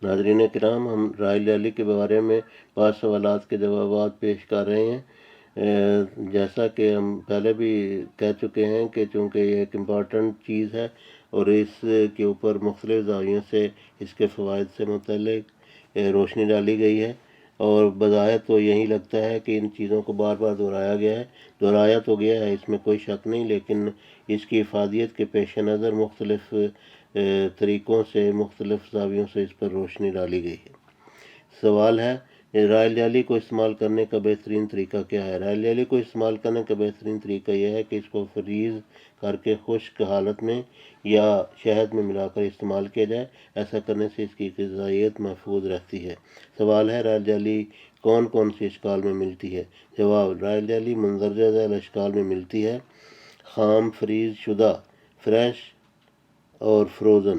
ناظرین کرام، ہم رائل جیلی کے بارے میں 5 سوالات کے جوابات پیش کر رہے ہیں۔ جیسا کہ ہم پہلے بھی کہہ چکے ہیں کہ چونکہ یہ ایک امپورٹنٹ چیز ہے اور اس کے اوپر مختلف زاویوں سے اس کے فوائد سے متعلق روشنی ڈالی گئی ہے، اور بظاہر تو یہی لگتا ہے کہ ان چیزوں کو بار بار دہرایا تو گیا ہے، اس میں کوئی شک نہیں، لیکن اس کی افادیت کے پیش نظر مختلف طریقوں سے، مختلف زاویوں سے اس پر روشنی ڈالی گئی ہے۔ سوال ہے، رائل جیلی کو استعمال کرنے کا بہترین طریقہ کیا ہے؟ رائل جیلی کو استعمال کرنے کا بہترین طریقہ یہ ہے کہ اس کو فریز کر کے خشک حالت میں یا شہد میں ملا کر استعمال کیا جائے۔ ایسا کرنے سے اس کی غذائیت محفوظ رہتی ہے۔ سوال ہے، رائل جیلی کون کون سی اشکال میں ملتی ہے؟ جواب، رائل جیلی مندرجہ ذیل اشکال میں ملتی ہے: خام، فریز شدہ، فریش اور فروزن۔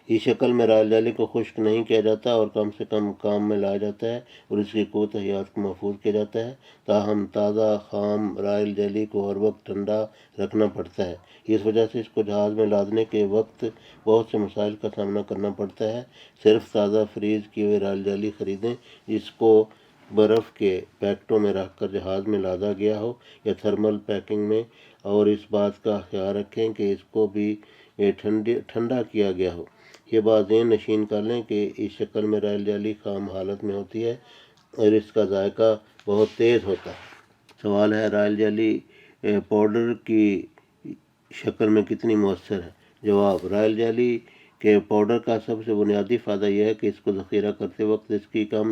اس شکل میں رائل جیلی کو خشک نہیں کیا جاتا اور کم سے کم کام میں لایا جاتا ہے اور اس کی قوت حیات کو محفوظ کیا جاتا ہے۔ تاہم تازہ خام رائل جیلی کو ہر وقت ٹھنڈا رکھنا پڑتا ہے، اس وجہ سے اس کو جہاز میں لادنے کے وقت بہت سے مسائل کا سامنا کرنا پڑتا ہے۔ صرف تازہ فریز کیے ہوئے رائل جیلی خریدیں، جس کو برف کے پیکٹوں میں رکھ کر جہاز میں لادا گیا ہو یا تھرمل پیکنگ میں، اور اس بات کا خیال رکھیں کہ اس کو بھی ٹھنڈا کیا گیا ہو۔ یہ بات ذہن نشین کر لیں کہ اس شکل میں رائل جیلی خام حالت میں ہوتی ہے اور اس کا ذائقہ بہت تیز ہوتا ہے۔ سوال ہے، رائل جیلی پاؤڈر کی شکل میں کتنی مؤثر ہے؟ جواب، رائل جیلی کے پاؤڈر کا سب سے بنیادی فائدہ یہ ہے کہ اس کو ذخیرہ کرتے وقت اس کی کم